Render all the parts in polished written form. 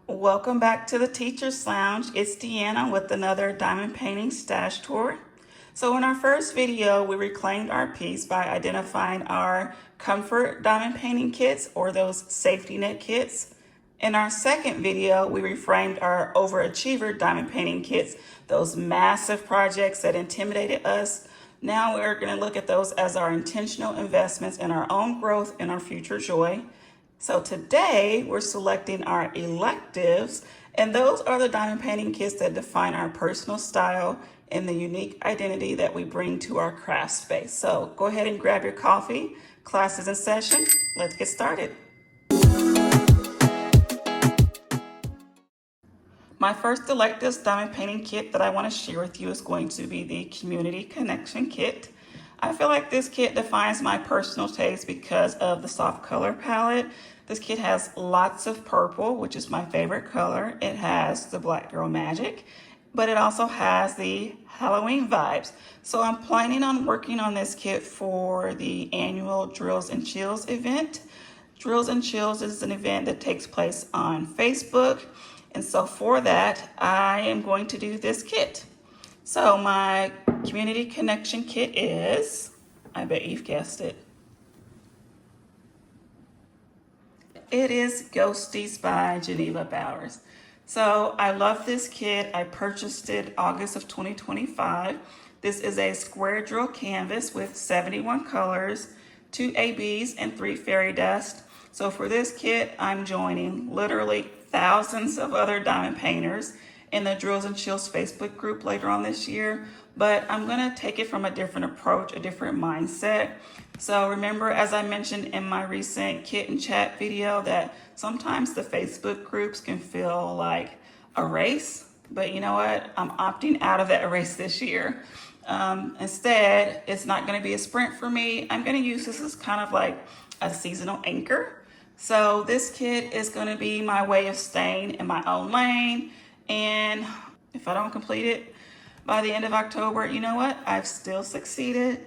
Welcome back to the Teacher's Lounge. It's Deanna with another diamond painting stash tour. So in our first video, we reclaimed our piece by identifying our comfort diamond painting kits, or those safety net kits. In our second video, we reframed our overachiever diamond painting kits, those massive projects that intimidated us. Now we're going to look at those as our intentional investments in our own growth and our future joy. So today we're selecting our electives, and those are the diamond painting kits that define our personal style and the unique identity that we bring to our craft space. So go ahead and grab your coffee. Class is in session. Let's get started. My first electives diamond painting kit that I want to share with you is going to be the Community Connection Kit. I feel like this kit defines my personal taste because of the soft color palette. This kit has lots of purple, which is my favorite color. It has the Black Girl Magic, but it also has the Halloween vibes. So I'm planning on working on this kit for the annual Drills and Chills event. Drills and Chills is an event that takes place on Facebook. And so for that, I am going to do this kit. So my Community Connection Kit is, I bet you've guessed it. It is Ghosties by Geneva Bowers. So I love this kit. I purchased it August of 2025. This is a square drill canvas with 71 colors, 2 ABs, and 3 fairy dust. So for this kit, I'm joining literally thousands of other diamond painters in the Drills and Chills Facebook group later on this year, but I'm gonna take it from a different approach, a different mindset. So remember, as I mentioned in my recent kit and chat video, that sometimes the Facebook groups can feel like a race, but you know what? I'm opting out of that race this year. Instead, it's not gonna be a sprint for me. I'm gonna use this as kind of like a seasonal anchor. So this kit is gonna be my way of staying in my own lane. And if I don't complete it by the end of October, you know what? I've still succeeded.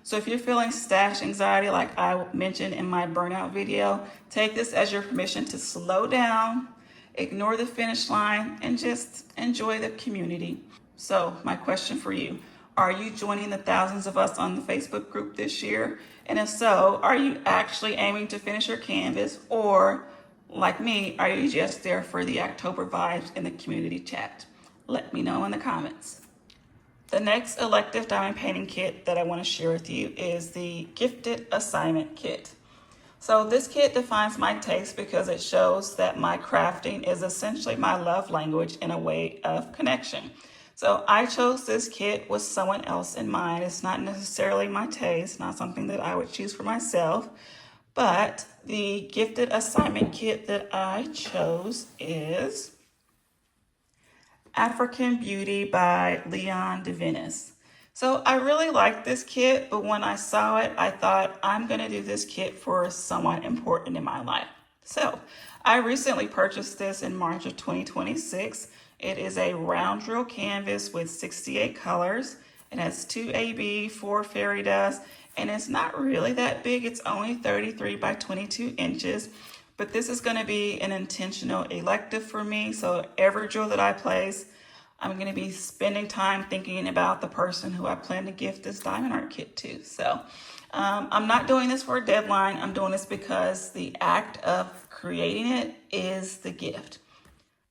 So if you're feeling stash anxiety like I mentioned in my burnout video, take this as your permission to slow down, ignore the finish line, and just enjoy the community. So my question for you, are you joining the thousands of us on the Facebook group this year? And if so, are you actually aiming to finish your canvas, or like me, are you just there for the October vibes in the community chat? Let me know in the comments. The next elective diamond painting kit that I want to share with you is the Gifted Assignment Kit. So this kit defines my taste because it shows that my crafting is essentially my love language in a way of connection. So I chose this kit with someone else in mind. It's not necessarily my taste, not something that I would choose for myself, but the Gifted Assignment Kit that I chose is African Beauty by Leon DeVenis. So I really like this kit, but when I saw it, I thought I'm gonna do this kit for someone important in my life. So I recently purchased this in March of 2026. It is a round drill canvas with 68 colors. It has 2 AB, 4 fairy dust, and it's not really that big. It's only 33 by 22 inches. But this is going to be an intentional elective for me. So every drill that I place, I'm going to be spending time thinking about the person who I plan to gift this diamond art kit to. So I'm not doing this for a deadline. I'm doing this because the act of creating it is the gift.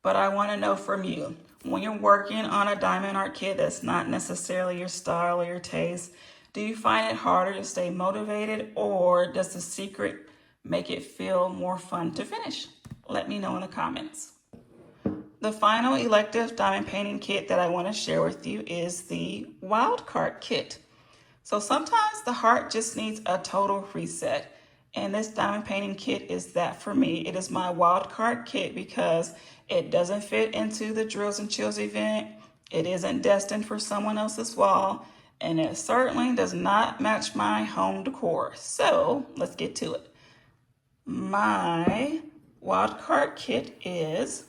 But I want to know from you, when you're working on a diamond art kit that's not necessarily your style or your taste, do you find it harder to stay motivated, or does the secret make it feel more fun to finish? Let me know in the comments. The final elective diamond painting kit that I want to share with you is the Wildcard Kit. So sometimes the heart just needs a total reset, and this diamond painting kit is that for me. It is my Wildcard Kit because it doesn't fit into the Drills and Chills event. It isn't destined for someone else's wall, and it certainly does not match my home decor. So let's get to it. My Wildcard Kit is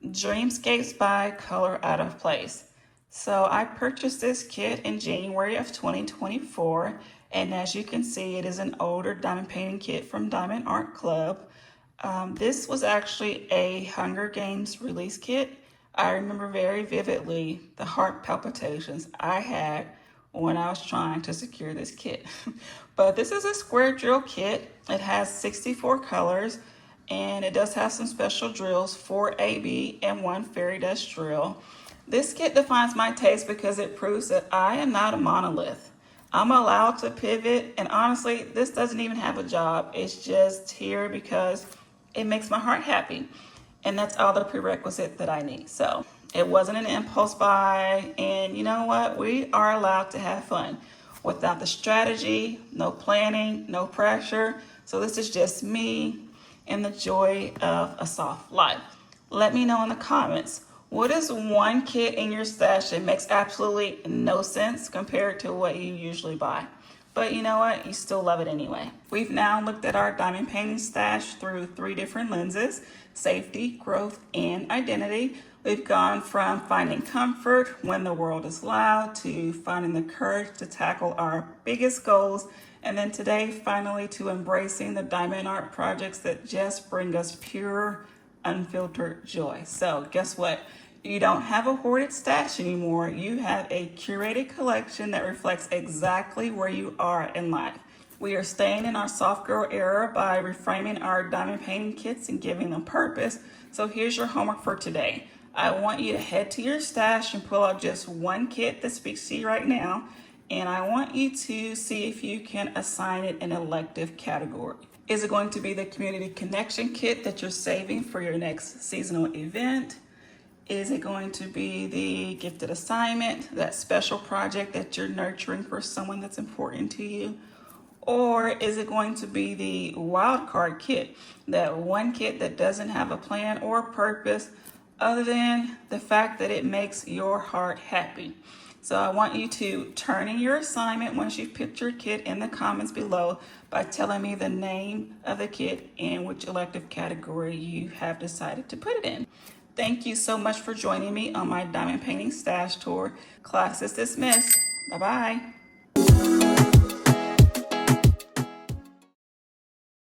Dreamscapes by Color Out of Place. So I purchased this kit in January of 2024, and as you can see, it is an older diamond painting kit from Diamond Art Club. This was actually a Hunger Games release kit. I remember very vividly the heart palpitations I had when I was trying to secure this kit. But this is a square drill kit. It has 64 colors, and it does have some special drills, 4 AB and 1 fairy dust drill. This kit defines my taste because it proves that I am not a monolith. I'm allowed to pivot, and honestly, this doesn't even have a job. It's just here because it makes my heart happy, and that's all the prerequisite that I need. So it wasn't an impulse buy, and you know what? We are allowed to have fun without the strategy, no planning, no pressure. So this is just me and the joy of a soft life. Let me know in the comments, what is one kit in your stash that makes absolutely no sense compared to what you usually buy? But you know what? You still love it anyway. We've now looked at our diamond painting stash through 3 different lenses: safety, growth, and identity. We've gone from finding comfort when the world is loud to finding the courage to tackle our biggest goals. And then today, finally, to embracing the diamond art projects that just bring us pure, unfiltered joy. So guess what? You don't have a hoarded stash anymore. You have a curated collection that reflects exactly where you are in life. We are staying in our soft girl era by reframing our diamond painting kits and giving them purpose. So here's your homework for today. I want you to head to your stash and pull out just one kit that speaks to you right now. And I want you to see if you can assign it an elective category. Is it going to be the community connection kit that you're saving for your next seasonal event? Is it going to be the gifted assignment, that special project that you're nurturing for someone that's important to you? Or is it going to be the wild card kit, that one kit that doesn't have a plan or purpose other than the fact that it makes your heart happy? So I want you to turn in your assignment once you've picked your kit in the comments below by telling me the name of the kit and which elective category you have decided to put it in. Thank you so much for joining me on my diamond painting stash tour. Class is dismissed. Bye-bye.